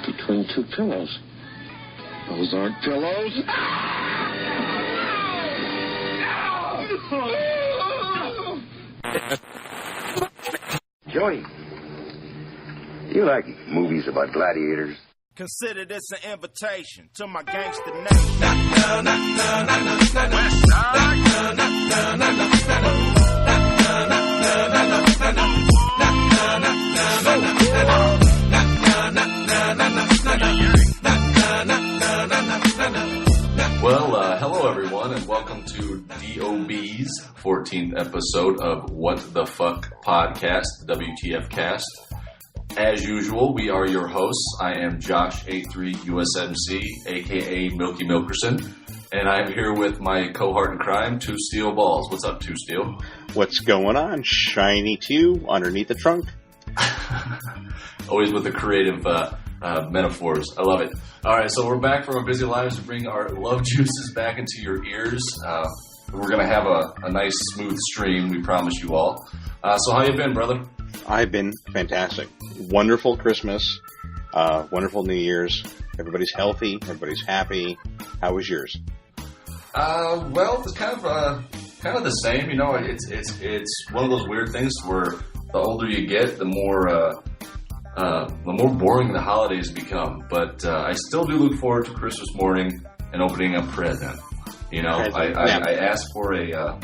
between two pillows. Those aren't pillows. Joey, do you like movies about gladiators? Consider this an invitation to my gangster Well, hello everyone, and welcome to DOB's 14th episode of What the Fuck Podcast, WTFcast. As usual, we are your hosts. I am Josh83USMC, aka Milky Milkerson, and I'm here with my cohort in crime, TwoSteelBalls. What's up, TwoSteel? What's going on? Shiny 2 underneath the trunk. Always with the creative metaphors. I love it. All right, so we're back from our busy lives to bring our love juices back into your ears. We're going to have a nice, smooth stream, we promise you all. So how you been, brother? I've been fantastic. Wonderful Christmas. Wonderful New Year's. Everybody's healthy. Everybody's happy. How was yours? Well, it's kind of the same. You know, it's one of those weird things where the older you get, the more boring the holidays become. But I still do look forward to Christmas morning and opening a present. You know, I asked for a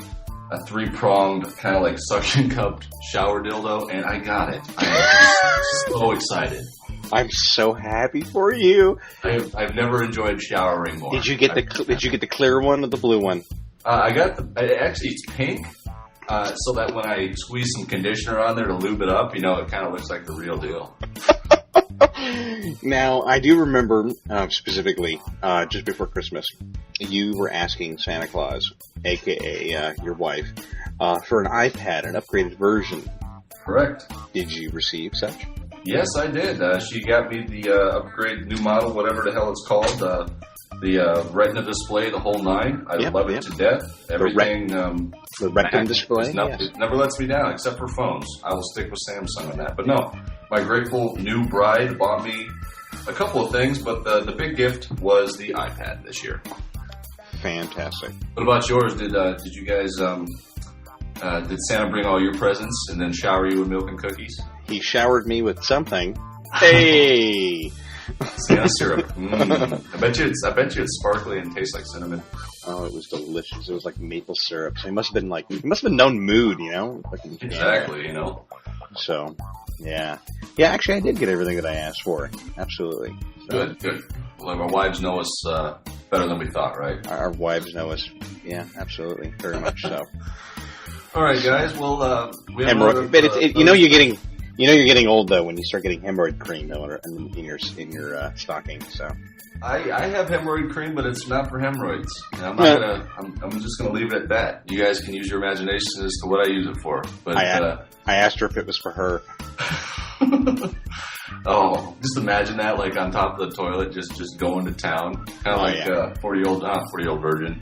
3-pronged, kind of like suction cupped shower dildo, and I got it. I am so excited. I'm so happy for you. I've never enjoyed showering more. Did you get the clear one or the blue one? I got actually it's pink. So that when I squeeze some conditioner on there to lube it up, you know, it kind of looks like the real deal. Now, I do remember specifically just before Christmas, you were asking Santa Claus, a.k.a. Your wife, for an iPad, an upgraded version. Correct. Did you receive such? Yes, I did. She got me the upgrade new model, whatever the hell it's called, the Retina display, the whole 9. I love it to death. Everything. The Retina display? It never lets me down, except for phones. I will stick with Samsung on that. But no, my grateful new bride bought me a couple of things, but the big gift was the iPad this year. Fantastic. What about yours? Did you guys, did Santa bring all your presents and then shower you with milk and cookies? He showered me with something. Hey! Santa syrup. I bet you it's sparkly and tastes like cinnamon. Oh, it was delicious. It was like maple syrup. So he must have been known mood, you know? Exactly, you know. So, yeah. Yeah, actually I did get everything that I asked for. Absolutely. So, Good. Well, our wives know us better than we thought, right? Our wives know us. Yeah, absolutely. Very much so. All right, guys. Well, we have you're getting old though when you start getting hemorrhoid cream though in your stocking. So I have hemorrhoid cream, but it's not for hemorrhoids. I'm just gonna leave it at that. You guys can use your imagination as to what I use it for. But I asked her if it was for her. Oh, just imagine that, like on top of the toilet, just going to town, kind of 40-year-old virgin,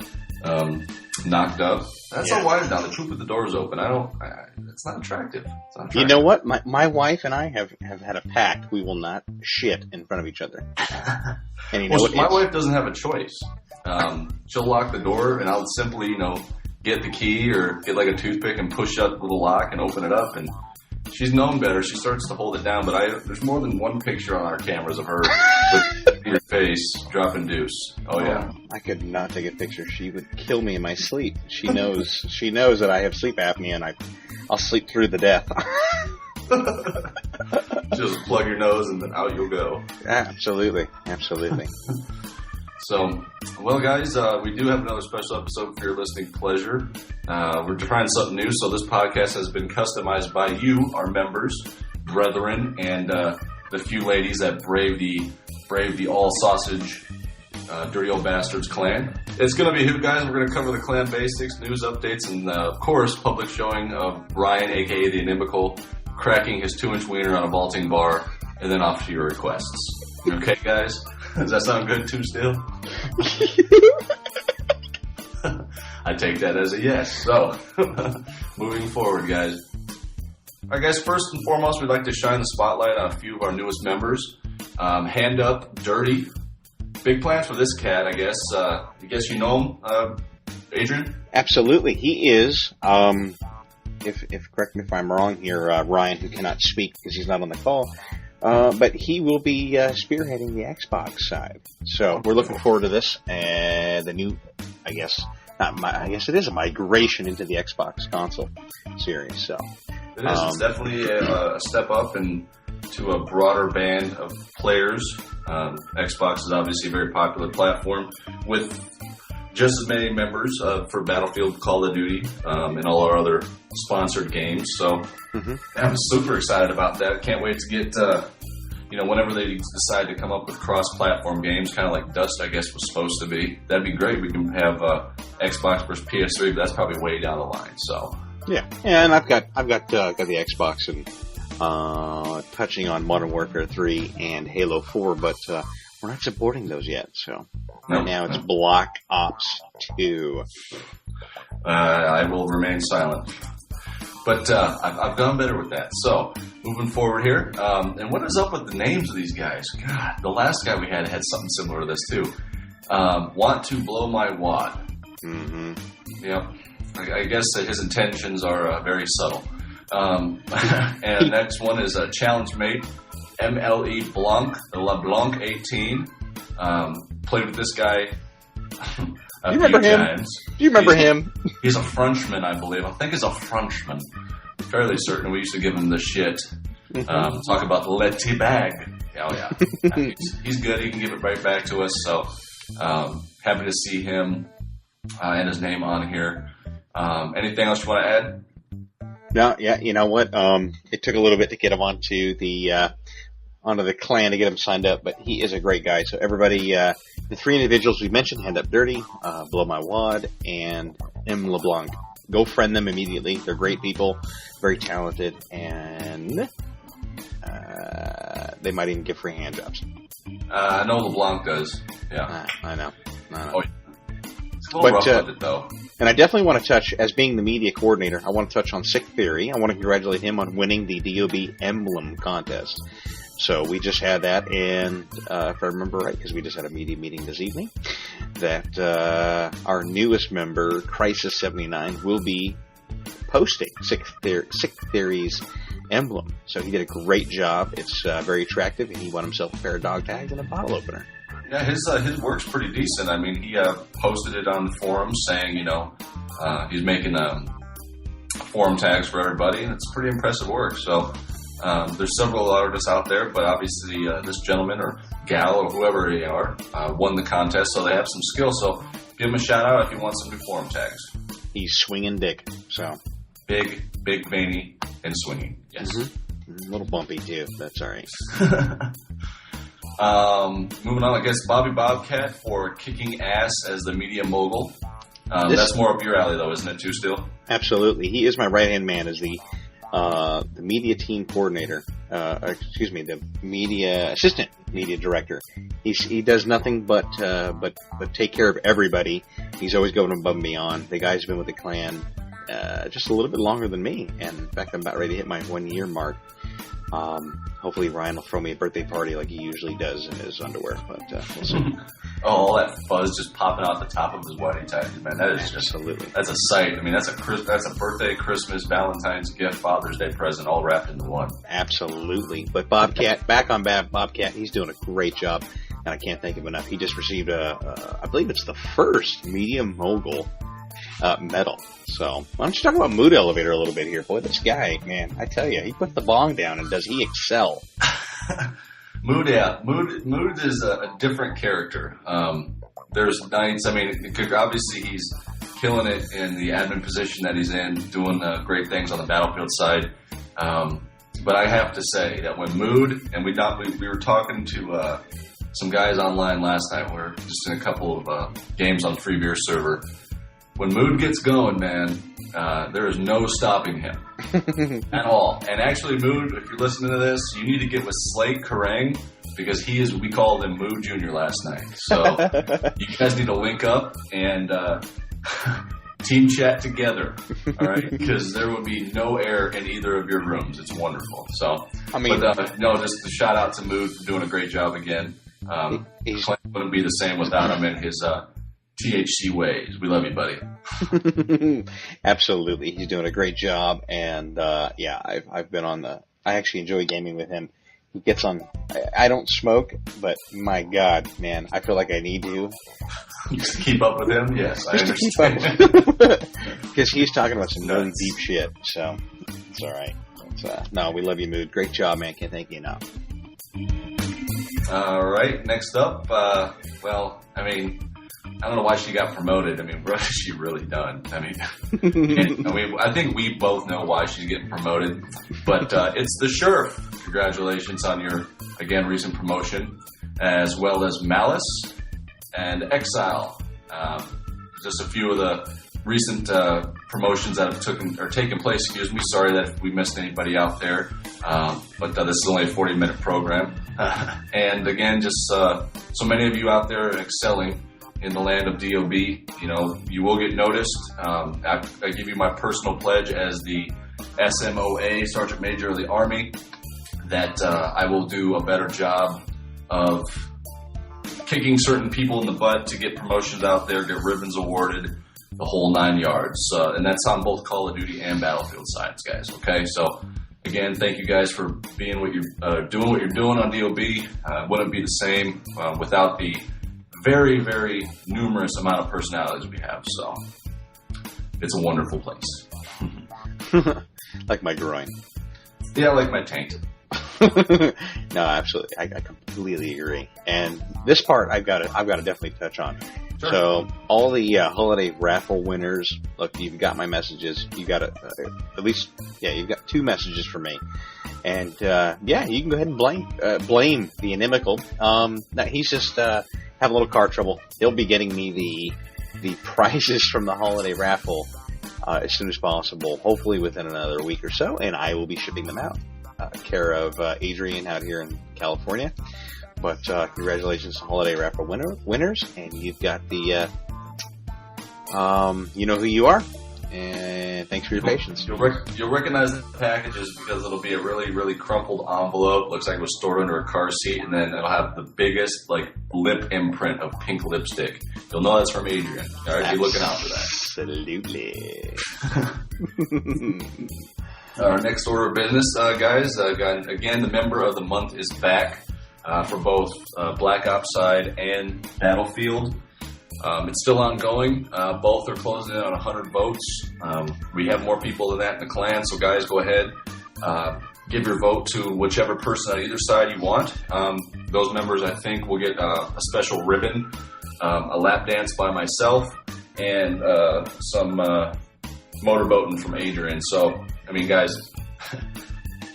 knocked up. That's how wives now. They poop with the doors open. It's not attractive. You know what? My wife and I have had a pact. We will not shit in front of each other. And my wife doesn't have a choice. She'll lock the door, and I'll simply, get the key or get like a toothpick and push up the little lock and open it up. And she's known better. She starts to hold it down. But there's more than one picture on our cameras of her with your face dropping deuce. Oh yeah. I could not take a picture. She would kill me in my sleep. She knows that I have sleep apnea, and I'll sleep through the death. Just plug your nose and then out you'll go. Absolutely. So, well, guys, we do have another special episode for your listening pleasure. We're trying something new, so this podcast has been customized by you, our members, brethren, and the few ladies that brave the all sausage, dirty old bastards clan. It's going to be hoot, guys. We're going to cover the clan basics, news updates, and of course, public showing of Brian, aka the Inimical, cracking his 2-inch wiener on a vaulting bar, and then off to your requests. Okay, guys? Does that sound good, too, still? I take that as a yes. So, moving forward, guys. All right, guys, first and foremost, we'd like to shine the spotlight on a few of our newest members. Hand Up Dirty. Big plans for this cat, I guess. I guess you know him, Adrian? Absolutely. He is, if correct me if I'm wrong here, Ryan, who cannot speak because he's not on the call, but he will be spearheading the Xbox side. So we're looking forward to this. And the new, I guess it is a migration into the Xbox console series. So it is. It's definitely a step up and to a broader band of players. Xbox is obviously a very popular platform with just as many members for Battlefield, Call of Duty, and all our other sponsored games. So I'm super excited about that. Can't wait to get, whenever they decide to come up with cross-platform games, kind of like Dust, I guess, was supposed to be. That'd be great. We can have Xbox versus PS3, but that's probably way down the line. So yeah, and I've got the Xbox and touching on Modern Warfare 3 and Halo 4, but we're not supporting those yet. So right now it's Black Ops 2. I will remain silent. But I've done better with that. So moving forward here, and what is up with the names of these guys? God, the last guy we had something similar to this too. Want to blow my wad. Mm-hmm. Yep. I guess that his intentions are very subtle. And the next one is a challenge mate, MLE Blanc, LeBlanc 18. Played with this guy a few times. Do you remember him? He's a Frenchman, I believe. I think he's a Frenchman. I'm fairly certain. We used to give him the shit. Talk about the Letty bag. Oh, yeah. He's good. He can give it right back to us. So happy to see him and his name on here. Anything else you want to add? No, yeah, you know what? It took a little bit to get him onto the clan to get him signed up, but he is a great guy. So everybody, the three individuals we mentioned, Hand Up Dirty, Blow My Wad, and M. LeBlanc. Go friend them immediately. They're great people, very talented, and they might even give free hand jobs. I know LeBlanc does. Yeah, I know. Oh, it's a little rough with it, though. And I definitely want to touch, as being the media coordinator, I want to touch on Sick Theory. I want to congratulate him on winning the DOB emblem contest. So we just had that, and if I remember right, because we just had a media meeting this evening, that our newest member, Crisis79, will be posting Sick Theory's emblem. So he did a great job. It's very attractive, and he won himself a pair of dog tags and a bottle opener. Yeah, his work's pretty decent. I mean, he posted it on the forums saying, he's making forum tags for everybody, and it's pretty impressive work. So there's several artists out there, but obviously this gentleman or gal or whoever they are won the contest, so they have some skill. So give him a shout out if you want some new forum tags. He's swinging dick, so big, veiny, and swinging. Yes, a little bumpy too. That's all right. Moving on, I guess Bobby Bobcat for kicking ass as the media mogul. That's more up your alley, though, isn't it, too, Steel? Absolutely. He is my right-hand man as the media team coordinator. The media assistant media director. He does nothing but take care of everybody. He's always going above and beyond. The guy's been with the clan just a little bit longer than me, and in fact, I'm about ready to hit my 1 year mark. Hopefully Ryan will throw me a birthday party like he usually does in his underwear, but we'll see. All that fuzz just popping out the top of his wedding tags, man. That is absolutely. That's a sight. I mean, that's a birthday, Christmas, Valentine's gift, Father's Day present, all wrapped into one. Absolutely. But Bobcat, back on Bobcat, he's doing a great job, and I can't thank him enough. He just received I believe it's the first Media Mogul medal. So why don't you talk about Mood Elevator a little bit here? Boy, this guy, man, I tell you, he put the bong down, and does he excel? Mood is a different character. There's nights, I mean, obviously he's killing it in the admin position that he's in, doing great things on the Battlefield side. But I have to say that when Mood, and we were talking to some guys online last night, we were just in a couple of games on Free Beer server. When Mood gets going, man, there is no stopping him at all. And actually, Mood, if you're listening to this, you need to get with Slate Kerrang, because we called him Mood Jr. last night. So you guys need to link up, and team chat together, all right? Because there would be no air in either of your rooms. It's wonderful. So, just a shout out to Mood for doing a great job again. Clint wouldn't be the same without him and his THC ways. We love you, buddy. Absolutely, he's doing a great job, and I've been on I actually enjoy gaming with him. He gets on. I don't smoke, but my God, man, I feel like I need to. Just to keep up with him? Yes, I understand. Because he's talking about some really deep shit, so it's all right. No, we love you, Mood. Great job, man. Can't thank you enough. All right, next up, I don't know why she got promoted. I mean, what has she really done? I think we both know why she's getting promoted, but it's the Sheriff. Congratulations on your, again, recent promotion, as well as Malice and Exile. Just a few of the recent promotions that have taken place. Excuse me. Sorry that if we missed anybody out there, but this is only a 40-minute program. And again, just so many of you out there excelling in the land of DOB, you will get noticed. I give you my personal pledge as the SMOA, Sergeant Major of the Army, that I will do a better job of kicking certain people in the butt to get promotions out there, get ribbons awarded, the whole 9 yards. And that's on both Call of Duty and Battlefield sides, guys. Okay, so again, thank you guys for being what you're doing on DOB. Wouldn't be the same without the very, very numerous amount of personalities we have. So it's a wonderful place. Like my groin. Yeah, like my taint. No, absolutely. I completely agree. And this part I've got to definitely touch on. Sure. So all the holiday raffle winners, look, you've got my messages. You got you've got 2 messages for me. And you can go ahead and blame the inimical. Now he's just having a little car trouble. He'll be getting me the prizes from the holiday raffle as soon as possible, hopefully within another week or so, and I will be shipping them out. Care of Adrian out here in California. But congratulations to holiday raffle winners, and you've got the you know who you are, and thanks for your patience. You'll recognize the packages because it'll be a really, really crumpled envelope. Looks like it was stored under a car seat, and then it'll have the biggest lip imprint of pink lipstick. You'll know that's from Adrian. All right, be looking out for that. Absolutely. Our next order of business, guys. Again, the member of the month is back for both Black Ops side and Battlefield. It's still ongoing. Both are closing in on 100 votes. We have more people than that in the clan, so guys, go ahead. Give your vote to whichever person on either side you want. Those members, I think, will get a special ribbon, a lap dance by myself, and some motorboating from Adrian. So, I mean, guys,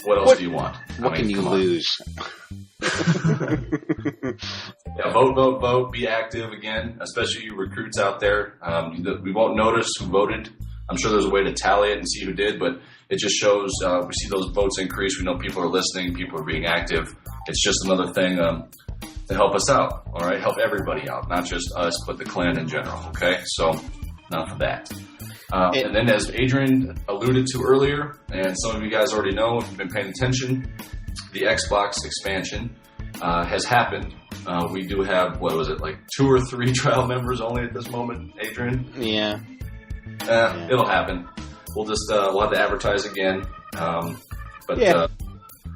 what else do you want? What can you lose? Yeah, vote. Be active again, especially you recruits out there. We won't notice who voted. I'm sure there's a way to tally it and see who did, but it just shows we see those votes increase. We know people are listening. People are being active. It's just another thing to help us out, all right? Help everybody out, not just us, but the clan in general, okay? So, enough of that. And then as Adrian alluded to earlier, and some of you guys already know if you've been paying attention, the Xbox expansion has happened. We do have, 2 or 3 trial members only at this moment, Adrian? Yeah. It'll happen. We'll just we'll have to advertise again.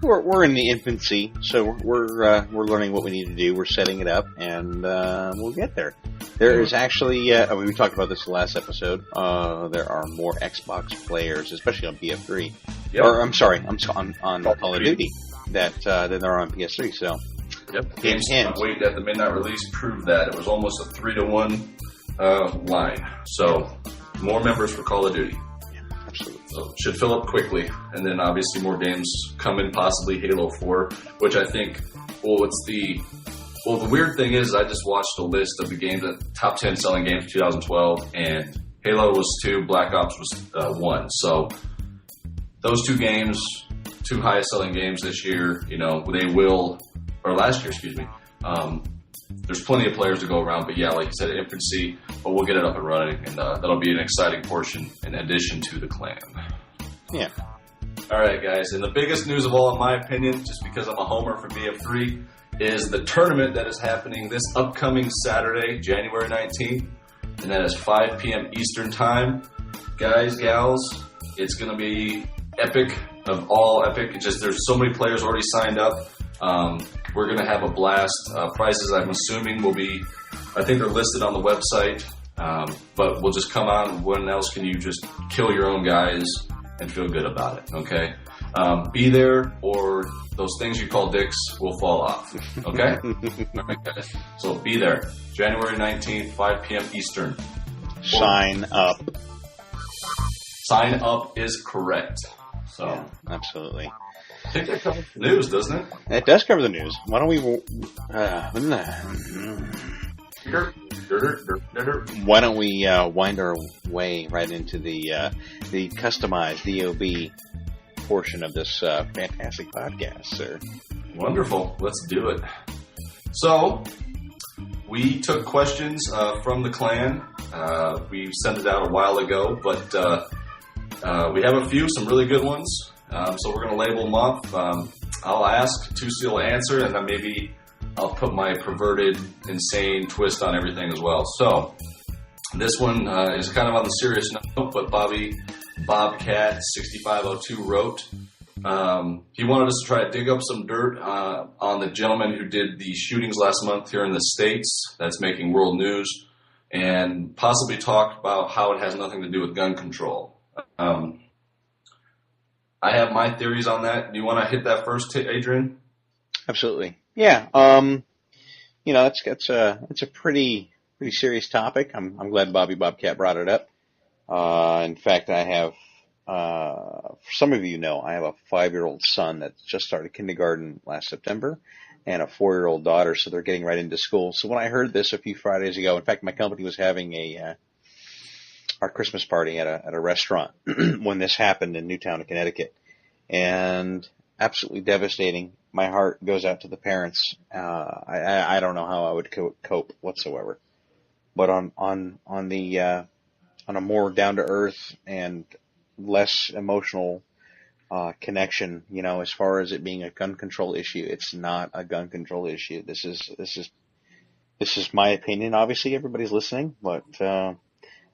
We're in the infancy, so we're learning what we need to do. We're setting it up, and we'll get there. There is actually, we talked about this the last episode. There are more Xbox players, especially on PS3. Yep. Or I'm sorry, on Call of Duty than there are on PS3. So, yep. Wait at the midnight release proved that it was almost a 3-to-1 line. So, more members for Call of Duty. Absolutely. So it should fill up quickly, and then obviously more games come in, possibly Halo 4, which I think, the weird thing is I just watched a list of the games, the top 10 selling games of 2012, and Halo was 2, Black Ops was 1. So those 2 games, 2 highest selling games this year, last year, there's plenty of players to go around. But yeah, like you said, infancy, but we'll get it up and running, and that'll be an exciting portion in addition to the clan. Yeah. All right, guys, and the biggest news of all, in my opinion, just because I'm a homer for BF3, is the tournament that is happening this upcoming Saturday, January 19th, and that is 5 p.m. Eastern Time. Guys, gals, it's going to be epic of all epic. There's so many players already signed up. We're going to have a blast. Prices, I'm assuming, will be, I think they're listed on the website, but we'll just come on. When else can you just kill your own guys and feel good about it, okay? Be there, or those things you call dicks will fall off, okay? All right, guys. So be there. January 19th, 5 p.m. Eastern. Sign up. Sign up is correct. So Yeah, absolutely. I think that covers the news, doesn't it? It does cover the news. Why don't we... Why don't we wind our way right into the customized DOB portion of this fantastic podcast, sir? Wonderful. Let's do it. So, we took questions from the clan. We sent it out a while ago, but we have a few, some really good ones. So we're going to label them up. I'll ask, TwoSteel will answer, and then maybe I'll put my perverted, insane twist on everything as well. So, this one is kind of on the serious note, but Bobcat6502 wrote. He wanted us to try to dig up some dirt on the gentleman who did the shootings last month here in the States that's making world news, and possibly talk about how it has nothing to do with gun control. I have my theories on that. Do you want to hit that first, Adrian? Absolutely. Yeah. It's a pretty serious topic. I'm glad Bobcat brought it up. In fact, I have, for some of you know, I have a 5-year-old son that just started kindergarten last September, and a 4-year-old daughter, so they're getting right into school. So when I heard this a few Fridays ago, in fact, my company was having our Christmas party at a restaurant when this happened in Newtown, Connecticut, and absolutely devastating. My heart goes out to the parents. I don't know how I would cope whatsoever, but on a more down to earth and less emotional connection, as far as it being a gun control issue, it's not a gun control issue. This is my opinion. Obviously, everybody's listening, but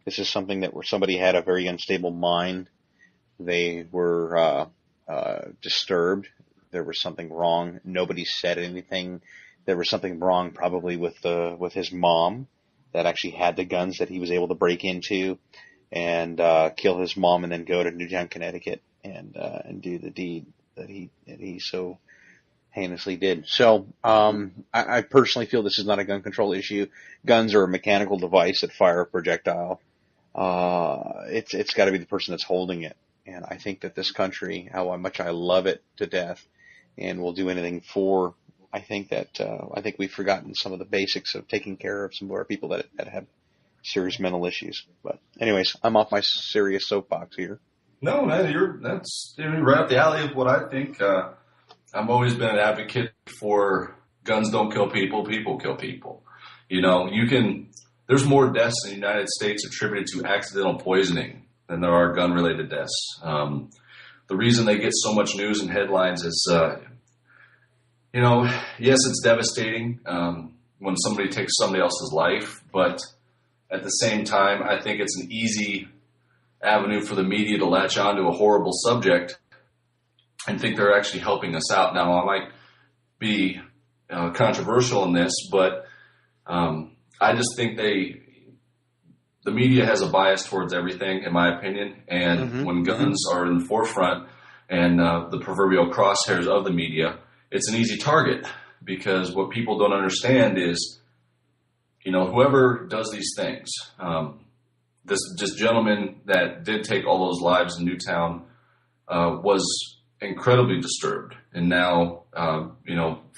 this is something where somebody had a very unstable mind. They were disturbed. There was something wrong. Nobody said anything. There was something wrong probably with his mom that actually had the guns that he was able to break into and kill his mom, and then go to Newtown, Connecticut, and do the deed that he so heinously did. So I personally feel this is not a gun control issue. Guns are a mechanical device that fire a projectile. It's got to be the person that's holding it. And I think that this country, how much I love it to death, and will do anything for, I think we've forgotten some of the basics of taking care of some of our people that have serious mental issues. But anyways, I'm off my serious soapbox here. No, man, that's right up the alley of what I think. I've always been an advocate for guns don't kill people, people kill people. There's more deaths in the United States attributed to accidental poisoning than there are gun-related deaths. The reason they get so much news and headlines is, yes, it's devastating when somebody takes somebody else's life, but at the same time, I think it's an easy avenue for the media to latch on to a horrible subject and think they're actually helping us out. Now, I might be controversial in this, but I just think the media has a bias towards everything, in my opinion, and when guns are in the forefront and the proverbial crosshairs of the media, it's an easy target, because what people don't understand is, whoever does these things, this gentleman that did take all those lives in Newtown was incredibly disturbed. And now,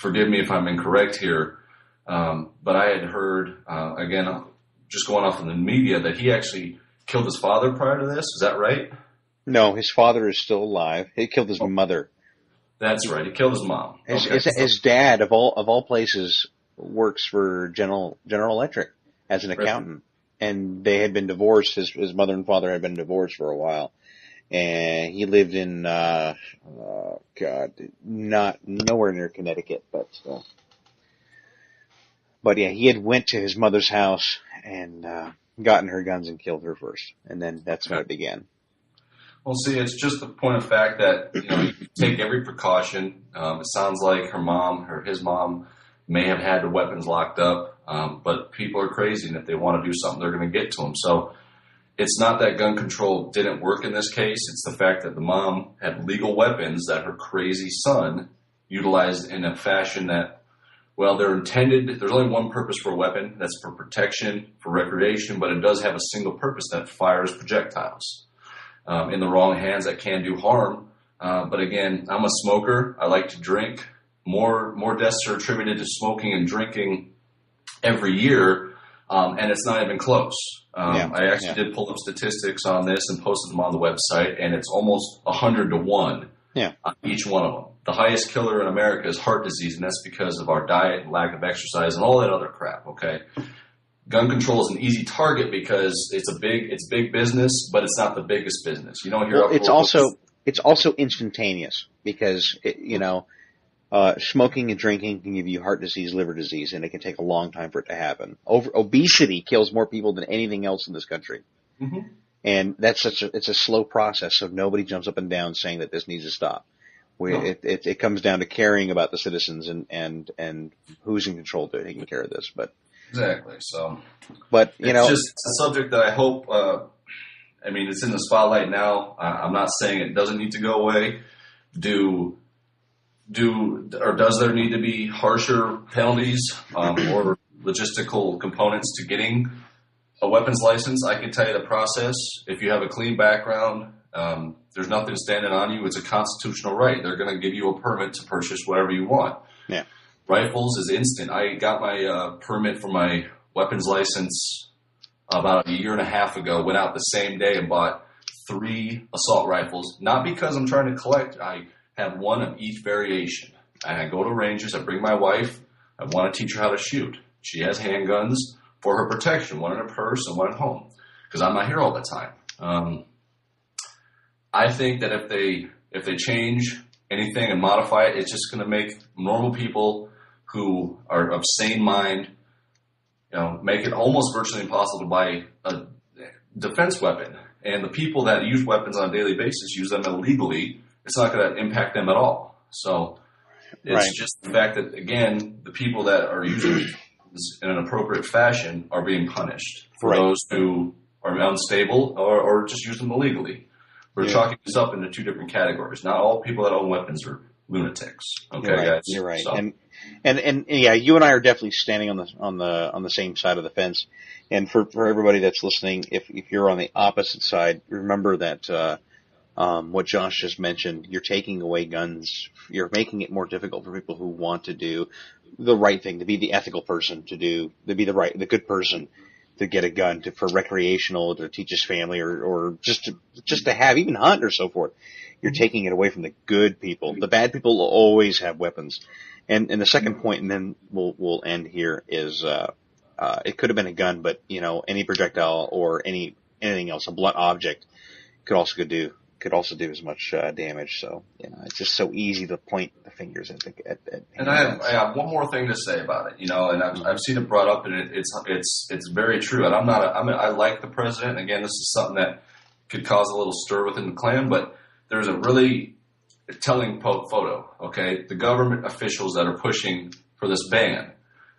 forgive me if I'm incorrect here, but I had heard, again, just going off in the media, that he actually killed his father prior to this. Is that right? No, his father is still alive. He killed his mother. That's right. He killed his mom. His dad, of all places, works for General Electric as an accountant, and they had been divorced. His mother and father had been divorced for a while, and he lived in nowhere near Connecticut, but yeah, he had went to his mother's house and gotten her guns and killed her first, and then that's when it began. Well, see, it's just the point of fact that, you take every precaution. It sounds like his mom may have had the weapons locked up, but people are crazy, and if they want to do something, they're going to get to them. So it's not that gun control didn't work in this case. It's the fact that the mom had legal weapons that her crazy son utilized in a fashion that, well, they're intended. There's only one purpose for a weapon. That's for protection, for recreation, but it does have a single purpose that fires projectiles. In the wrong hands, that can do harm. But again, I'm a smoker. I like to drink. More deaths are attributed to smoking and drinking every year, and it's not even close. I actually did pull up statistics on this and posted them on the website, and it's almost 100 to 1 on each one of them. The highest killer in America is heart disease, and that's because of our diet and lack of exercise and all that other crap, okay? Gun control is an easy target because it's big business, but it's not the biggest business. You don't hear. Well, it's also instantaneous because smoking and drinking can give you heart disease, liver disease, and it can take a long time for it to happen. Obesity kills more people than anything else in this country, and it's a slow process. So nobody jumps up and down saying that this needs to stop. It comes down to caring about the citizens and who's in control to taking care of this, but. Exactly. So, but it's a subject that I hope. It's in the spotlight now. I'm not saying it doesn't need to go away. Does there need to be harsher penalties or logistical components to getting a weapons license? I can tell you the process. If you have a clean background, there's nothing standing on you. It's a constitutional right. They're going to give you a permit to purchase whatever you want. Yeah. Rifles is instant. I got my permit for my weapons license about a year and a half ago, went out the same day and bought 3 assault rifles. Not because I'm trying to collect. I have one of each variation. And I go to ranges. I bring my wife. I want to teach her how to shoot. She has handguns for her protection, one in her purse and one at home, because I'm not here all the time. I think that if they change anything and modify it, it's just going to make normal people who are of sane mind, make it almost virtually impossible to buy a defense weapon. And the people that use weapons on a daily basis use them illegally. It's not going to impact them at all. So it's just the fact that, again, the people that are using weapons in an appropriate fashion are being punished. For those who are unstable or just use them illegally. We're chalking this up into 2 different categories. Not all people that own weapons are lunatics. Okay, guys. You're right. So. And you and I are definitely standing on the same side of the fence. And for everybody that's listening, if you're on the opposite side, remember that what Josh just mentioned, you're taking away guns. You're making it more difficult for people who want to do the right thing, to be the ethical person, to be the good person, to get a gun for recreational, to teach his family, or just to have, even hunt or so forth. You're taking it away from the good people. The bad people will always have weapons. And the second point, and then we'll end here, is it could have been a gun, but any projectile or anything else, a blunt object, could also do as much damage. So it's just so easy to point the fingers at. And I have one more thing to say about it, and I've seen it brought up, and it's very true. And I like the president. Again, this is something that could cause a little stir within the Klan, but there's a really telling photo. Okay, the government officials that are pushing for this ban.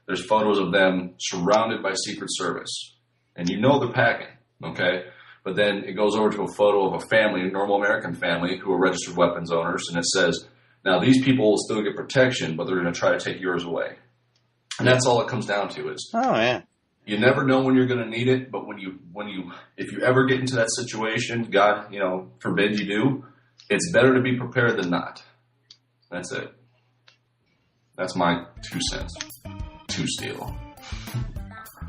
There's photos of them surrounded by Secret Service, and they're packing. Okay. But then it goes over to a photo of a family, a normal American family, who are registered weapons owners, and it says, now these people will still get protection, but they're going to try to take yours away. And that's all it comes down to is, you never know when you're going to need it, but if you ever get into that situation, God, forbid you do, it's better to be prepared than not. That's it. That's my 2 cents. 2 steel.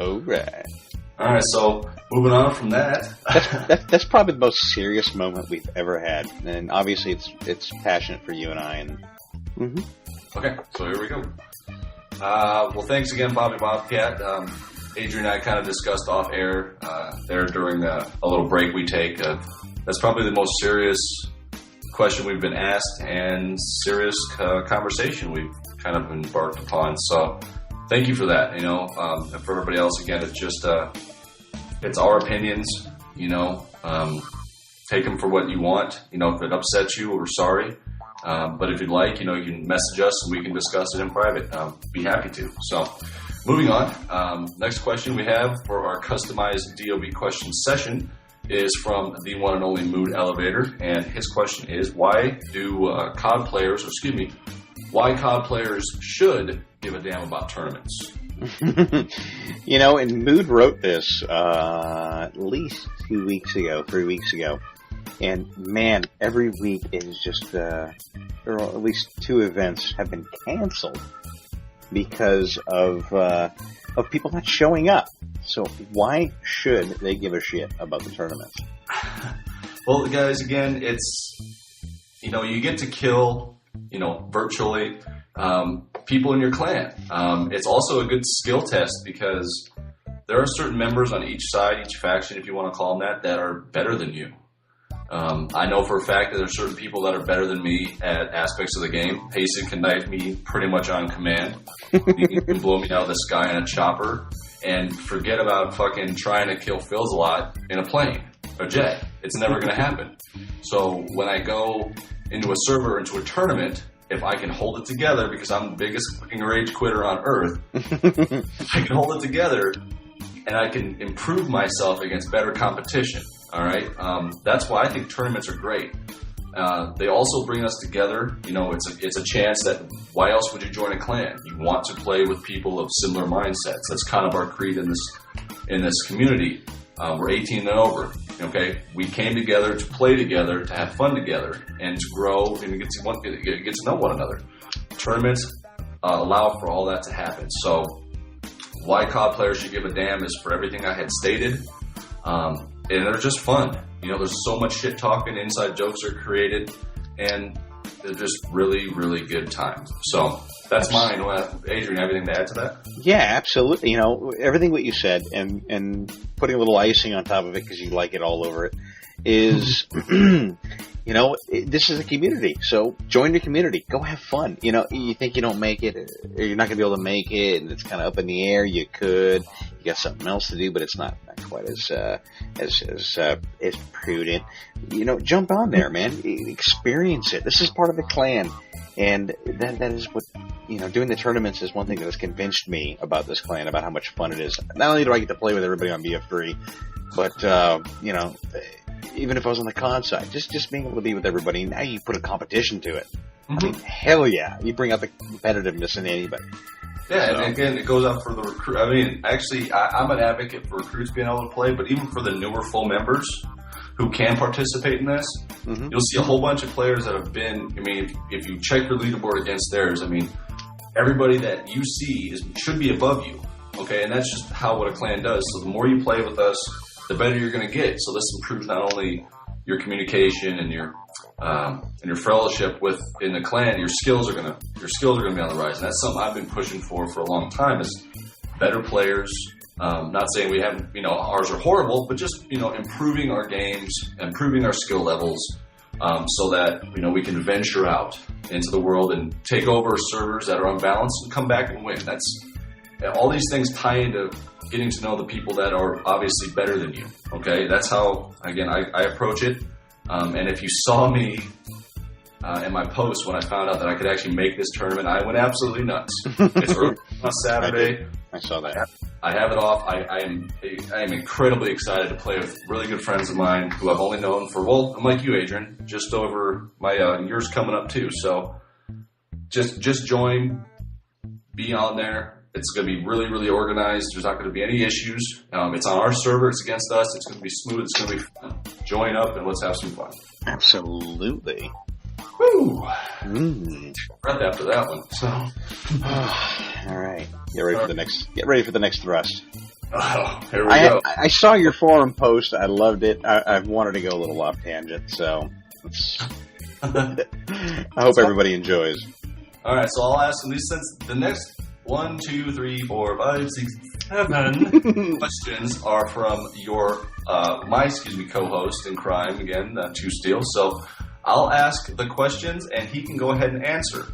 All right. All right, so moving on from that. That's probably the most serious moment we've ever had, and obviously it's passionate for you and I. And Okay, so here we go. Well, thanks again, Bobby Bobcat. Adrian and I kind of discussed off air there during a little break we take. That's probably the most serious question we've been asked and serious conversation we've kind of embarked upon. So thank you for that. And for everybody else, again, it's just it's our opinions. Take them for what you want. If it upsets you, we're sorry. But if you'd like, you can message us and we can discuss it in private. Be happy to. So moving on. Next question we have for our customized DOB question session is from the one and only Mood Elevator. And his question is, why COD players should give a damn about tournaments? And Mood wrote this at least 3 weeks ago. And man, every week is just, or at least 2 events have been canceled because of people not showing up. So why should they give a shit about the tournaments? Well, guys, again, it's, you get to kill, virtually, people in your clan. It's also a good skill test because there are certain members on each side, each faction, if you want to call them that are better than you. I know for a fact that there are certain people that are better than me at aspects of the game. Payson can knife me pretty much on command. He can blow me out of the sky in a chopper. And forget about fucking trying to kill Phil's-a-lot in a plane or jet. It's never going to happen. So when I go into a server, into a tournament, if I can hold it together, because I'm the biggest fucking rage quitter on earth, if I can hold it together and I can improve myself against better competition. All right, that's why I think tournaments are great. They also bring us together. It's a chance that why else would you join a clan? You want to play with people of similar mindsets. That's kind of our creed in this community. We're 18 and over. Okay, we came together to play together, to have fun together, and to grow and get to know one another. Tournaments allow for all that to happen. So why COD players should give a damn is for everything I had stated. And they're just fun. There's so much shit talking, inside jokes are created, and they're just really, really good times. So that's mine. Adrian, anything to add to that? Yeah, absolutely. Everything what you said, and putting a little icing on top of it because you like it all over it, is, this is a community. So join the community. Go have fun. You think you don't make it, or you're not going to be able to make it, and it's kind of up in the air. You could. You got something else to do, but it's not quite as prudent. Jump on there, man. Experience it. This is part of the clan, and that is what doing the tournaments is one thing that has convinced me about this clan, about how much fun it is. Not only do I get to play with everybody on BF3, but even if I was on the con side, just being able to be with everybody. Now you put a competition to it. Mm-hmm. I mean, hell yeah, you bring out the competitiveness in anybody. Yeah, so. And again, it goes out for the recruit. I mean, actually, I'm an advocate for recruits being able to play, but even for the newer full members who can participate in this, mm-hmm. You'll see a whole bunch of players that have been. I mean, if you check your leaderboard against theirs, I mean, everybody that you see should be above you. Okay, and that's just what a clan does. So the more you play with us, the better you're going to get. So this improves not only your communication and your fellowship within the clan. Your skills are gonna be on the rise, and that's something I've been pushing for a long time. Is better players. Not saying we haven't, ours are horrible, but just improving our games, improving our skill levels, so that we can venture out into the world and take over servers that are unbalanced and come back and win. That's all these things tie into getting to know the people that are obviously better than you. Okay, that's how again I approach it. And if you saw me in my post when I found out that I could actually make this tournament, I went absolutely nuts. It's early on Saturday. I saw that. I have it off. I am incredibly excited to play with really good friends of mine who I've only known for, I'm like you, Adrian, just over my years coming up too. So just join, be on there. It's going to be really, really organized. There's not going to be any issues. It's on our server. It's against us. It's going to be smooth. It's going to be fun. Join up and let's have some fun. Absolutely. Woo! Breath after that one. So, all right. Get ready for the next thrust. Oh, here we go. I saw your forum post. I loved it. I wanted to go a little off tangent, so I hope everybody enjoys. All right, so I'll ask, at least since the next 1, 2, 3, 4, 5, 6, 7 questions are from your my co-host in crime again, TwoSteel. So I'll ask the questions and he can go ahead and answer.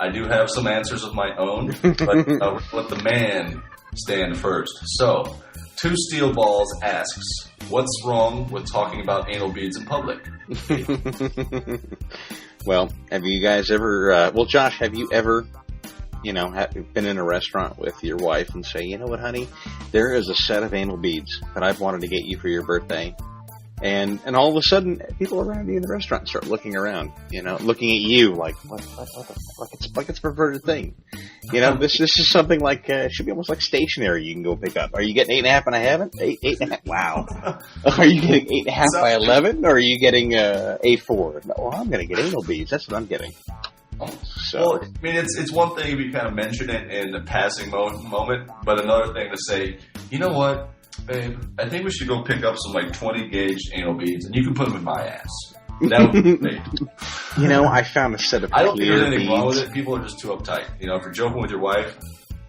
I do have some answers of my own, but let the man stand first. So, TwoSteelBalls asks, what's wrong with talking about anal beads in public? Well, have you guys ever, Josh, have you ever, been in a restaurant with your wife and say, you know what, honey, there is a set of anal beads that I've wanted to get you for your birthday. And all of a sudden, people around you in the restaurant start looking around, looking at you like it's a perverted thing. This is something like, should be almost like stationery you can go pick up. Are you getting 8.5 and I haven't? 8.5? Wow. Are you getting 8.5 by 11? Or are you getting A4? No, I'm going to get anal beads. That's what I'm getting. So. Well, I mean, it's one thing if you kind of mention it in the passing moment, but another thing to say, you know what? Babe, I think we should go pick up some 20 gauge anal beads, and you can put them in my ass. That would be great. I found a set of I don't think there's anything beads. wrong with it. People are just too uptight. If you're joking with your wife,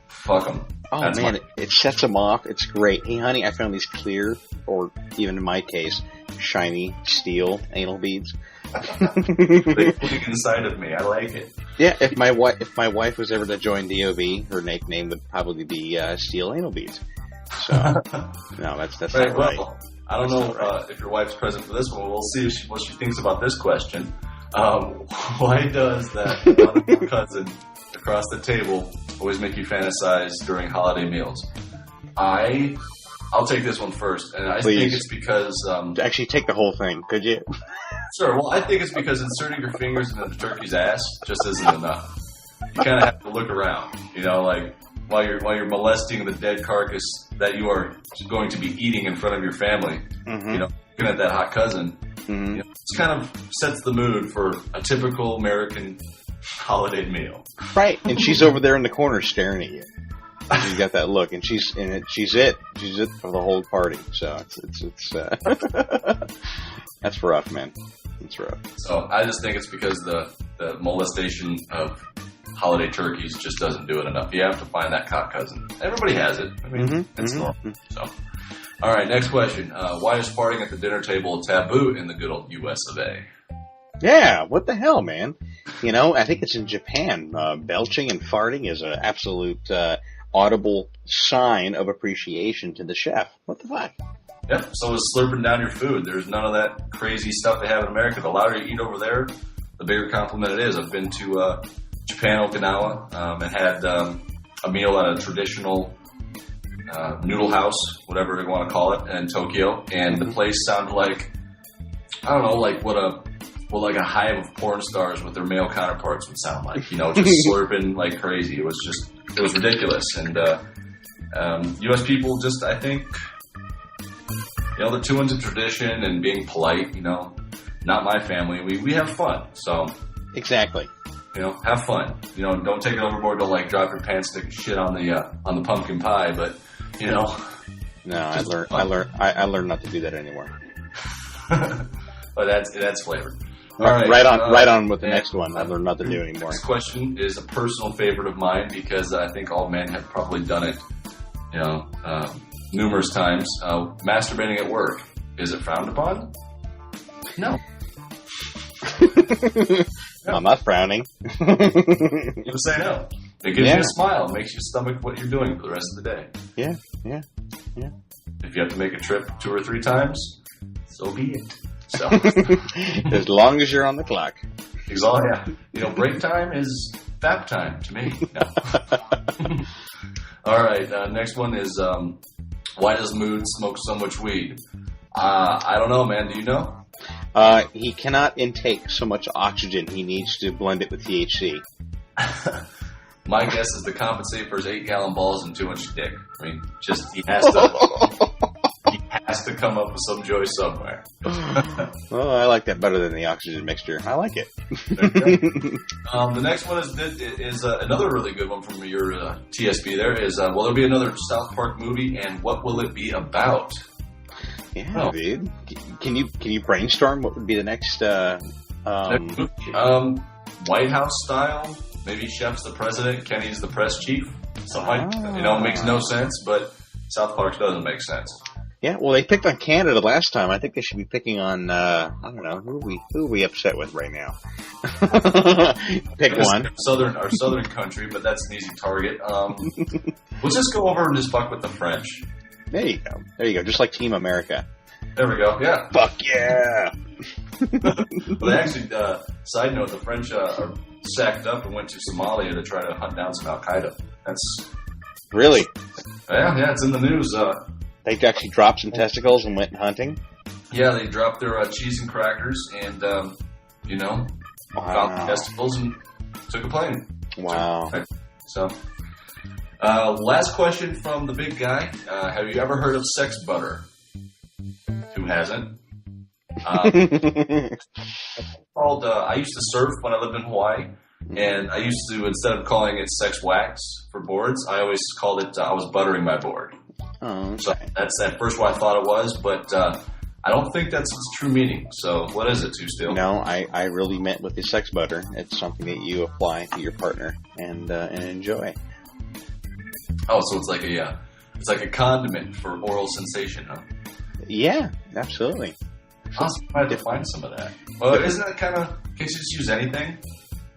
fuck them. Oh, that's man, it sets them off. It's great. Hey, honey, I found these clear, or even in my case, shiny steel anal beads. They're putting inside of me. I like it. Yeah, if my wife was ever to join DOB, her nickname would probably be Steel Anal Beads. So, no, that's right, not right. Well, I don't know if your wife's present for this one. We'll see what she thinks about this question. Why does that wonderful cousin across the table always make you fantasize during holiday meals? I'll take this one first, and I think it's because... Actually, take the whole thing, could you? Sure. Well, I think it's because inserting your fingers into the turkey's ass just isn't enough. You kind of have to look around, while you're molesting the dead carcass that you are going to be eating in front of your family. Mm-hmm. Looking at that hot cousin, mm-hmm. It kind of sets the mood for a typical American holiday meal. Right, and she's over there in the corner staring at you. She's got that look, and she's it for the whole party. So it's that's rough, man. It's rough. So I just think it's because the molestation of holiday turkeys just doesn't do it enough. You have to find that cock cousin. Everybody has it. I mean, it's normal. So, all right, next question. Why is farting at the dinner table a taboo in the good old U.S. of A.? Yeah, what the hell, man? I think it's in Japan. Belching and farting is an absolute audible sign of appreciation to the chef. What the fuck? Yep, so is slurping down your food. There's none of that crazy stuff they have in America. The louder you eat over there, the bigger compliment it is. I've been to Japan, Okinawa, and had a meal at a traditional noodle house, whatever you want to call it, in Tokyo. And the place sounded like, I don't know, like what a hive of porn stars with their male counterparts would sound like. Just slurping like crazy. It was ridiculous. And U.S. people just, I think, they're too into tradition and being polite. Not my family. We have fun. So exactly. Have fun. Don't take it overboard. Don't drop your pants, stick shit on the pumpkin pie. But No, I learned not to do that anymore. But that's flavor. All right, right on with the next one. I learned not to do it anymore. Next question is a personal favorite of mine because I think all men have probably done it, numerous times. Masturbating at work, is it frowned upon? No. I'm not frowning. You would say no. It gives you a smile. It makes you stomach what you're doing for the rest of the day. Yeah. If you have to make a trip 2 or 3 times, so be it. So, as long as you're on the clock. Break time is fap time to me. No. All right, next one is why does Mood smoke so much weed? I don't know, man. Do you know? He cannot intake so much oxygen. He needs to blend it with THC. My guess is to compensate for his 8-gallon balls and 2-inch dick. I mean, he has to come up with some joy somewhere. Well, I like that better than the oxygen mixture. I like it. The next one is another really good one from your TSB. There is will there be another South Park movie, and what will it be about? Yeah, dude. Can you brainstorm what would be the next? White House style. Maybe Chef's the president, Kenny's the press chief. Something makes no sense, but South Park doesn't make sense. Yeah, well, they picked on Canada last time. I think they should be picking on, I don't know, who are we upset with right now? Pick one. Our southern country, but that's an easy target. We'll just go over and just fuck with the French. There you go. Just like Team America. There we go, yeah. Fuck yeah! Well, they actually, side note, the French are sacked up and went to Somalia to try to hunt down some Al-Qaeda. That's... Really? Yeah, it's in the news. They actually dropped some testicles and went hunting? Yeah, they dropped their cheese and crackers and, found the testicles and took a plane. Wow. So, last question from the big guy. Have you ever heard of sex butter? Who hasn't? I used to surf when I lived in Hawaii, and I used to, instead of calling it sex wax for boards, I always called it, I was buttering my board. Oh, okay. So that's at first what I thought it was, but I don't think that's its true meaning. So what is it, TwoSteel? No, I really meant with the sex butter. It's something that you apply to your partner and enjoy. Oh, so it's like a condiment for oral sensation, huh? Yeah, absolutely. I'll try to find some of that. Well, isn't that kind of, can't you just use anything?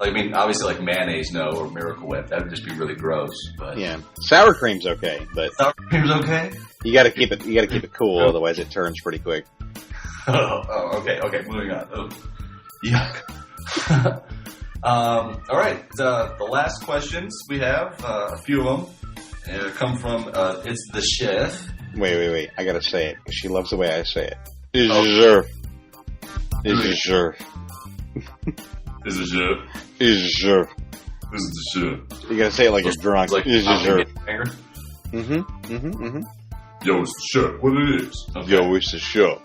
Like, I mean, obviously, like mayonnaise, no, or Miracle Whip. That would just be really gross. But yeah, sour cream's okay, but sour cream's okay. You got to keep it cool, otherwise it turns pretty quick. Okay. Moving on. Oh, yuck. All right. The last questions we have, a few of them, come from. It's the chef. Wait. I gotta say it because she loves the way I say it. Is a chef. You gotta say it like you're drunk. Like Is a chef. Yo, it's the chef. What it is? Okay. Yo, it's the chef.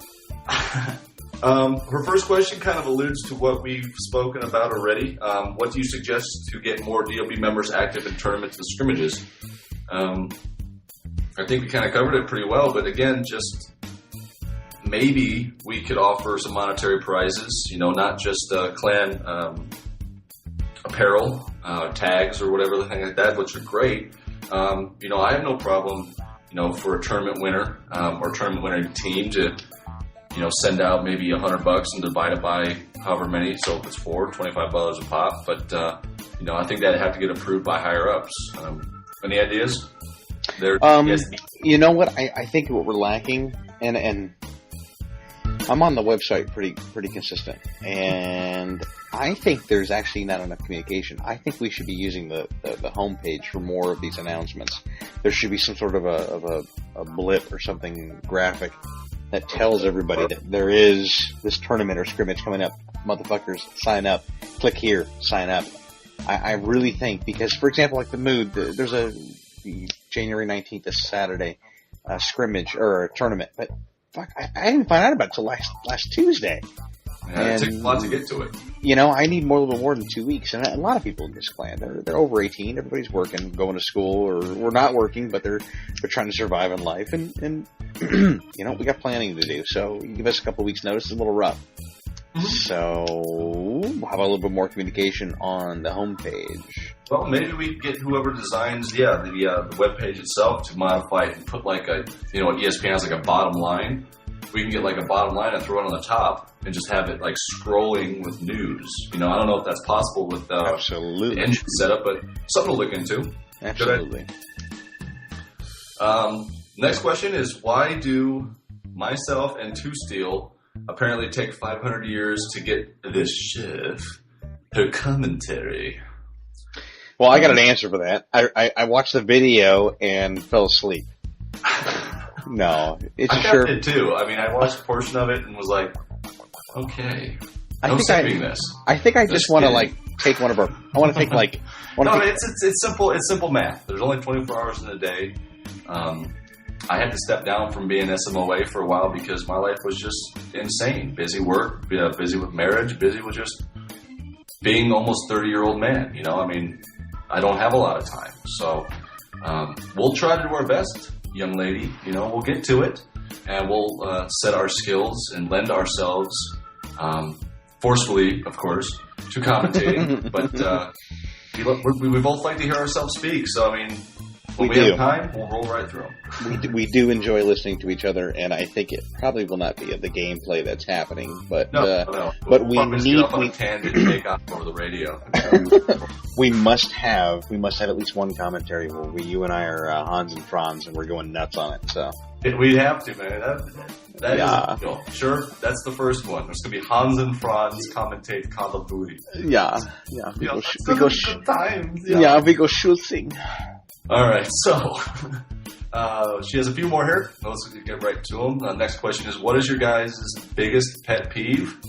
Her first question kind of alludes to what we've spoken about already. What do you suggest to get more DOB members active in tournaments and scrimmages? I think we kind of covered it pretty well, but again, just maybe we could offer some monetary prizes, not just clan apparel, tags or whatever, the thing like that, which are great. I have no problem, for a tournament winner or tournament winning team to, send out maybe $100 and divide it by however many. So if it's $25 a pop. But, I think that'd have to get approved by higher ups. Any ideas? You know what? I think what we're lacking, and I'm on the website pretty consistent, and I think there's actually not enough communication. I think we should be using the homepage for more of these announcements. There should be some sort of a blip or something graphic that tells everybody that there is this tournament or scrimmage coming up. Motherfuckers, sign up. Click here, sign up. I really think, because, for example, like the Mood, there's a January 19th, this Saturday, scrimmage or a tournament, but fuck, I didn't find out about it till last Tuesday. Yeah, it takes a lot to get to it. I need a little more than 2 weeks, and a lot of people in this clan, they're over 18. Everybody's working, going to school, or not working, but they're trying to survive in life, and we got planning to do. So you give us a couple of weeks' notice. It's a little rough. Mm-hmm. So how about a little bit more communication on the homepage? Well, maybe we get whoever designs the webpage itself to modify it and put like ESPN has like a bottom line. We can get like a bottom line and throw it on the top and just have it like scrolling with news. I don't know if that's possible with absolutely the engine setup, but something to look into. Absolutely. Next question is, why do myself and TwoSteel apparently take 500 years to get this chef her commentary? Well, I got an answer for that. I watched the video and fell asleep. No, it's I did too. I mean, I watched a portion of it and was like, okay, this. I think I just want to take one of our. I want to take like. It's simple. It's simple math. There's only 24 hours in a day. I had to step down from being SMOA for a while because my life was just insane. Busy work, busy with marriage, busy with just being almost 30-year-old man. I mean, I don't have a lot of time. So we'll try to do our best, young lady. We'll get to it, and we'll set our skills and lend ourselves, forcefully, of course, to commentating. But we both like to hear ourselves speak. So, I mean, When we have time, we'll roll right through them. We do enjoy listening to each other, and I think it probably will not be of the gameplay that's happening, but but we need on a tangent and take off over the radio. we must have at least one commentary where you and I are Hans and Franz, and we're going nuts on it. So we'd have to, man. That is, you know, sure. That's the first one. There's gonna be Hans and Franz commentate Call of Duty. Yeah. We go shooting. All right, so she has a few more here. Let's get right to them. Next question is, what is your guys' biggest pet peeve?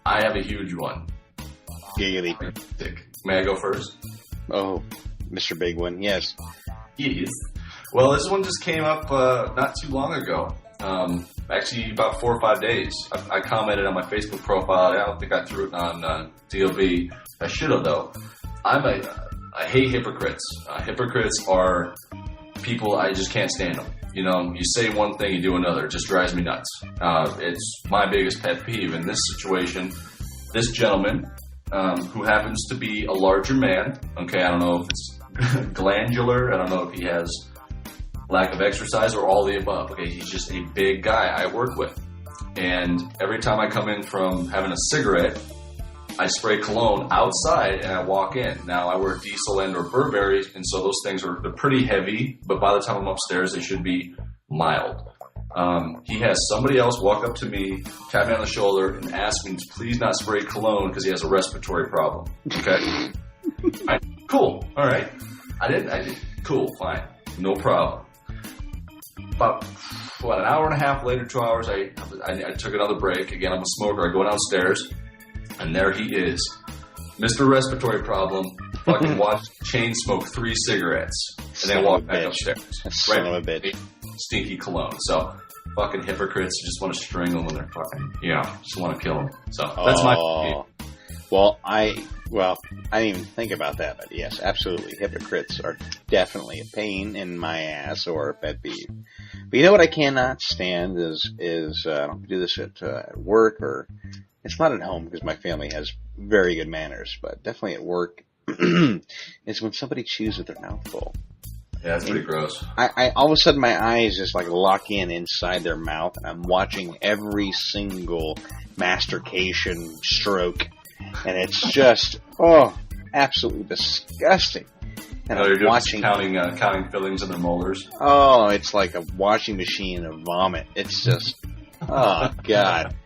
I have a huge one. Giggity. May I go first? Oh, Mr. Big One, yes. Yes. Well, this one just came up not too long ago. Actually, about 4 or 5 days. I commented on my Facebook profile. I don't think I threw it on DOB. I should have, though. I hate hypocrites. Hypocrites are people, I just can't stand them. You know, you say one thing, you do another. It just drives me nuts. It's my biggest pet peeve. In this situation, this gentleman, who happens to be a larger man, okay, I don't know if it's glandular, I don't know if he has lack of exercise or all the above. Okay, he's just a big guy I work with. And every time I come in from having a cigarette, I spray cologne outside and I walk in. Now, I wear Diesel and or Burberry, and so those things they're pretty heavy, but by the time I'm upstairs, they should be mild. He has somebody else walk up to me, tap me on the shoulder, and ask me to please not spray cologne because he has a respiratory problem. Okay? Cool. All right. I didn't. Cool. Fine. No problem. About an hour and a half later, 2 hours, I took another break. Again, I'm a smoker. I go downstairs. And there he is, Mr. Respiratory Problem, fucking watched chain smoke 3 cigarettes, and then walk back upstairs. Son of a bitch. Stinky cologne. So, fucking hypocrites, you just want to string them when they're fucking, just want to kill them. So, that's my peeve. Well, I didn't even think about that, but yes, absolutely. Hypocrites are definitely a pain in my ass or a pet peeve. But you know what I cannot stand is I don't do this at work or... It's not at home because my family has very good manners, but definitely at work is when somebody chews with their mouth full. Yeah, that's pretty gross. I all of a sudden my eyes just like lock in inside their mouth, and I'm watching every single mastication stroke, and it's just absolutely disgusting. And you're doing counting fillings in their molars. Oh, it's like a washing machine of vomit. It's just God.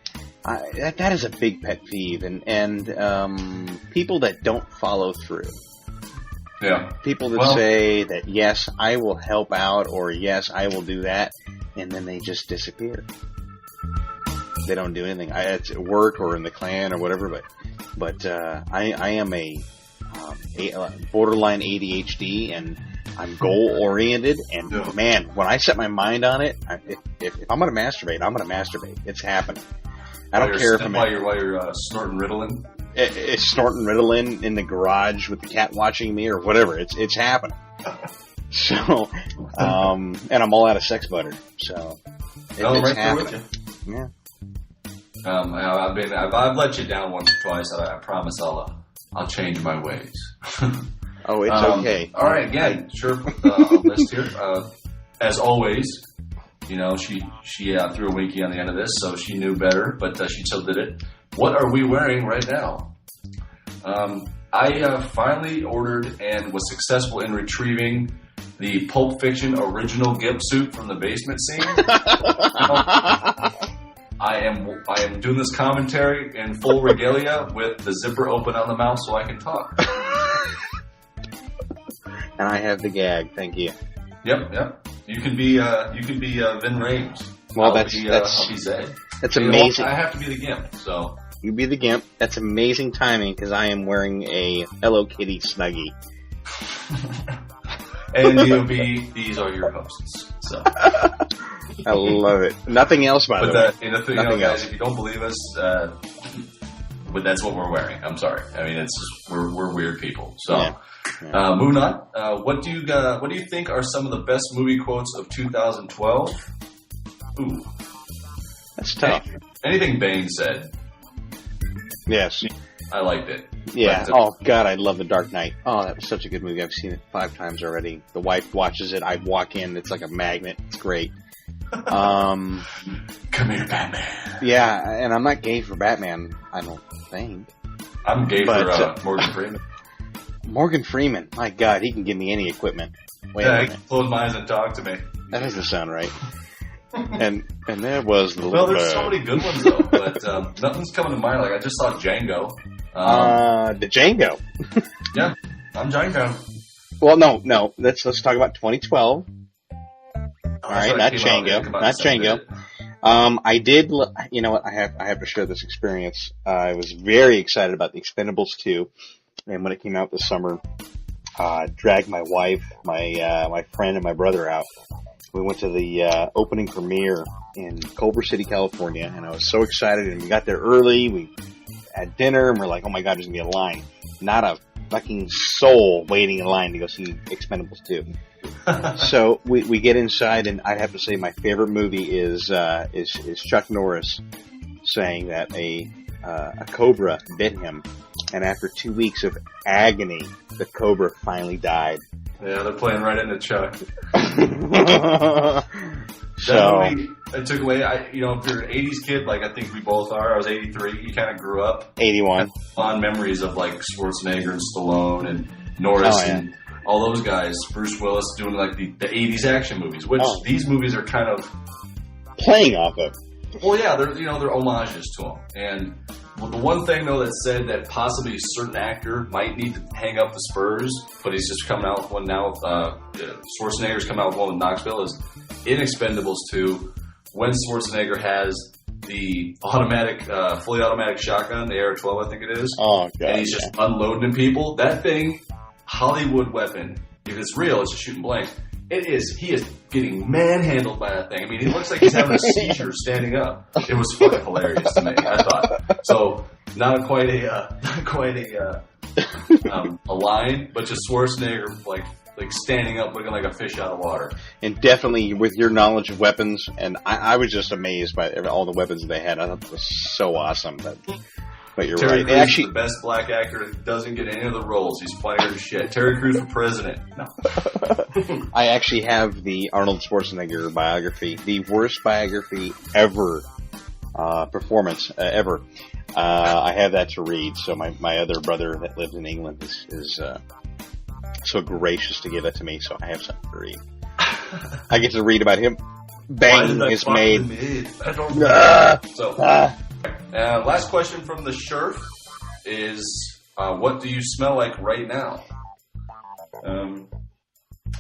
That is a big pet peeve, and people that don't follow through. Yeah. People that say that, yes, I will help out, or yes, I will do that, and then they just disappear. They don't do anything. It's at work or in the clan or whatever, but I am a borderline ADHD, and I'm goal-oriented, and man, when I set my mind on it, if I'm going to masturbate, I'm going to masturbate. It's happening. I don't care if I'm while you're snorting Ritalin. It's snorting Ritalin in the garage with the cat watching me or whatever. It's happening. So, and I'm all out of sex butter. So it's happening. Yeah. I've let you down once or twice. I promise I'll change my ways. Oh, it's okay. All right, again, sure. Put the list here. As always. She threw a winky on the end of this, so she knew better, but she still did it. What are we wearing right now? I finally ordered and was successful in retrieving the Pulp Fiction original gimp suit from the basement scene. I am doing this commentary in full regalia with the zipper open on the mouth so I can talk. And I have the gag. Thank you. Yep. You can be Vin Rames. Well, I'll be Zed. That's amazing. I have to be the Gimp, so. You be the Gimp. That's amazing timing because I am wearing a Hello Kitty Snuggie. And DOB, these are your hosts. So. I love it. Nothing else, by the way. Nothing else. If you don't believe us, but that's what we're wearing. I'm sorry. I mean, it's just, we're weird people. So. Yeah. Moving on. What do you think are some of the best movie quotes of 2012? Ooh, that's tough. Anything Bane said. Yes. I liked it. Yeah. But, Oh God, I love The Dark Knight. Oh, that was such a good movie. I've seen it 5 times already. The wife watches it. I walk in. It's like a magnet. It's great. Come here, Batman. Yeah, and I'm not gay for Batman. I don't think. I'm gay for Morgan Freeman. Morgan Freeman. My God, he can give me any equipment. Wait a Yeah, minute. he can close my eyes and talk to me. That doesn't sound right. And there was the Well, there's so many good ones though, but nothing's coming to mind. Like I just saw Django. The Django. Yeah, I'm Django. Well, no. Let's talk about 2012. All right, not Django. I did. You know what? I have to share this experience. I was very excited about the Expendables 2, and when it came out this summer, dragged my wife, my friend, and my brother out. We went to the opening premiere in Culver City, California, and I was so excited. And we got there early. We had dinner, and we're like, "Oh my God, there's gonna be a line." Not a fucking soul waiting in line to go see Expendables 2. So we get inside, and I'd have to say my favorite movie is Chuck Norris saying that a cobra bit him, and after 2 weeks of agony, the cobra finally died. Yeah, they're playing right into Chuck. So That movie, it took away. If you're an '80s kid, like I think we both are. I was '83. You kind of grew up 81. Fond memories of like Schwarzenegger and Stallone and Norris and all those guys. Bruce Willis doing like the '80s action movies, which these movies are kind of playing off of. Well, yeah, they're homages to them. And the one thing though that said that possibly a certain actor might need to hang up the Spurs, but he's just coming out with one now. Schwarzenegger's coming out with one with Knoxville is in Expendables 2 when Schwarzenegger has the fully automatic shotgun, the AR-12, I think it is. Oh, God. And he's just unloading people. That thing, Hollywood weapon, if it's real, it's just shooting blanks. He is getting manhandled by that thing. I mean, he looks like he's having a seizure standing up. It was fucking hilarious to me, I thought. So, not quite a line, but just Schwarzenegger, like standing up looking like a fish out of water. And definitely with your knowledge of weapons, and I was just amazed by all the weapons they had. I thought it was so awesome. But you're Terry right. Crews Actually, is the best black actor that doesn't get any of the roles. He's fired as shit. Terry Crews for president. No. I actually have the Arnold Schwarzenegger biography, the worst biography ever, performance ever. I have that to read. So my other brother that lives in England is so gracious to give that to me. So I have something to read. I get to read about him banging his maid. I don't know. So. Last question from the Sheriff is, what do you smell like right now? I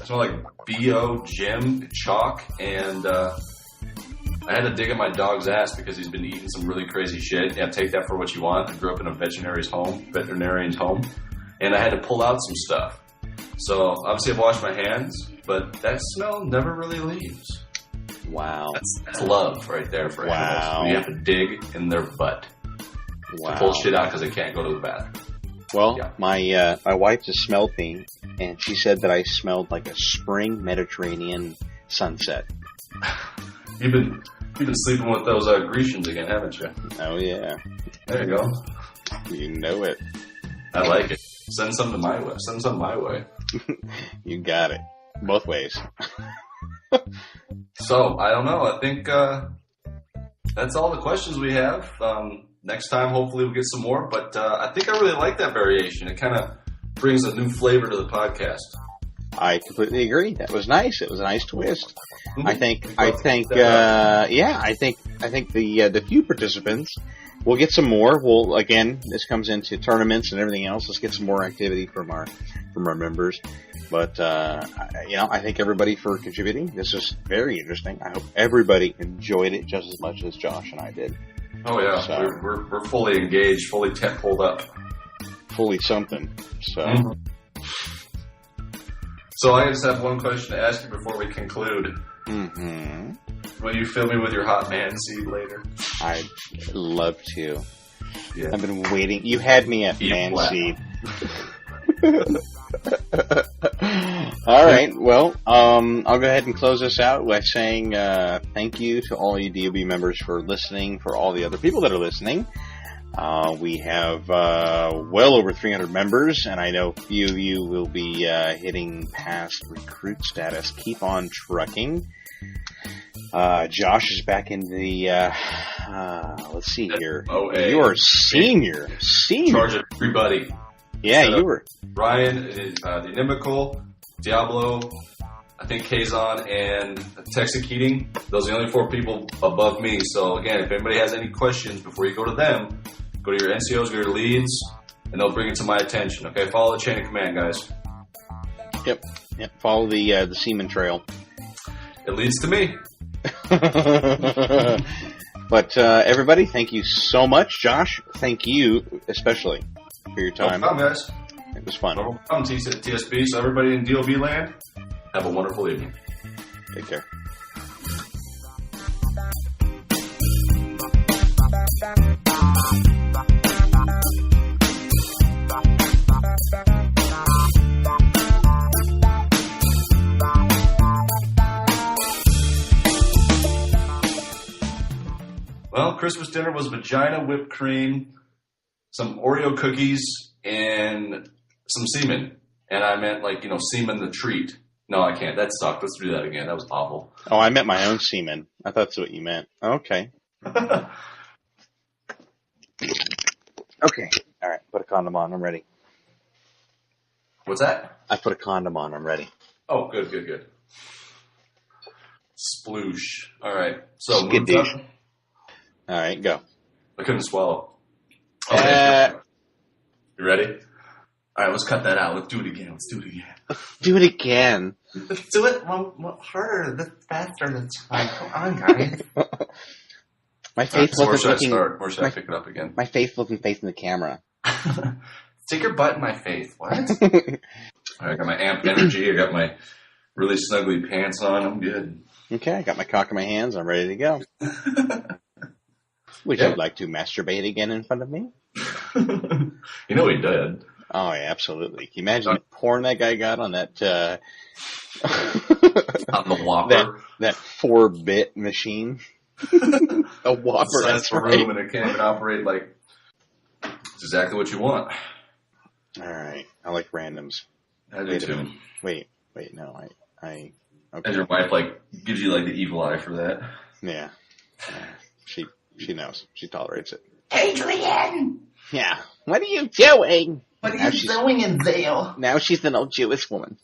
smell like B.O., Jim, chalk, and I had to dig at my dog's ass because he's been eating some really crazy shit. Yeah, take that for what you want. I grew up in a veterinarian's home, and I had to pull out some stuff. So, obviously I've washed my hands, but that smell never really leaves. Wow. That's love right there for animals. When you have to dig in their butt to pull shit out because they can't go to the bathroom. Well, my wife just smelled me, and she said that I smelled like a spring Mediterranean sunset. You've been sleeping with those Grecians again, haven't you? Oh, yeah. There you go. You know it. I like it. Send some my way. You got it. Both ways. So, I don't know. I think that's all the questions we have. Next time, hopefully, we'll get some more. But I think I really like that variation. It kind of brings a new flavor to the podcast. I completely agree. That was nice. It was a nice twist. Mm-hmm. I think the few participants, we'll get some more. Again, this comes into tournaments and everything else. Let's get some more activity from our members. But, I thank everybody for contributing. This is very interesting. I hope everybody enjoyed it just as much as Josh and I did. Oh, yeah. So, we're fully engaged, fully pulled up. Fully something. So. Mm-hmm. So I just have one question to ask you before we conclude. Mm-hmm. Will you fill me with your hot man seed later? I'd love to. Yeah. I've been waiting. You had me at man seed. All right. Well, I'll go ahead and close this out by saying thank you to all you DOB members for listening, for all the other people that are listening. We have well over 300 members, and I know a few of you will be hitting past recruit status. Keep on trucking. Josh is back in the, let's see here. You are senior. Charge of everybody. Yeah, you were. Ryan is the Inimical, Diablo, I think Kazon, and Texas Keating. Those are the only 4 people above me. So, again, if anybody has any questions before you go to them, go to your NCOs, go to your leads, and they'll bring it to my attention. Okay, follow the chain of command, guys. Yep. Follow the Seaman Trail. It leads to me. But everybody, thank you so much. Josh, thank you especially for your time. No problem, guys. It was fun. No problem, TSB. So everybody in DOB land, have a wonderful evening. Take care. Well, Christmas dinner was vagina, whipped cream, some Oreo cookies, and some semen. And I meant, semen the treat. No, I can't. That sucked. Let's do that again. That was awful. Oh, I meant my own semen. I thought that's what you meant. Okay. Okay. All right. Put a condom on. I'm ready. What's that? I put a condom on. I'm ready. Oh, good. Sploosh. All right. So, Skidoosh. All right, go. I couldn't swallow. Okay. You ready? All right, let's cut that out. Let's do it again. Do it again. Let's do it harder. That's faster. That's fine. Come on, guys. My face Where should looking. I start? Where should I pick it up again? My face looking facing the camera. Stick your butt in my face. What? All right, I got my amp energy. I got my really snuggly pants on. I'm good. Okay, I got my cock in my hands. I'm ready to go. Would you like to masturbate again in front of me? You know he did. Oh, yeah, absolutely. Can you imagine the porn that guy got on that on the Whopper? That 4-bit machine? A Whopper, that's right. Room and it can't even operate it's exactly what you want. All right. I like randoms. I do too. Wait, no, okay. And your wife gives you the evil eye for that. Yeah. She knows. She tolerates it. Adrian! Yeah. What are you doing? What are you doing in there? Now she's an old Jewish woman.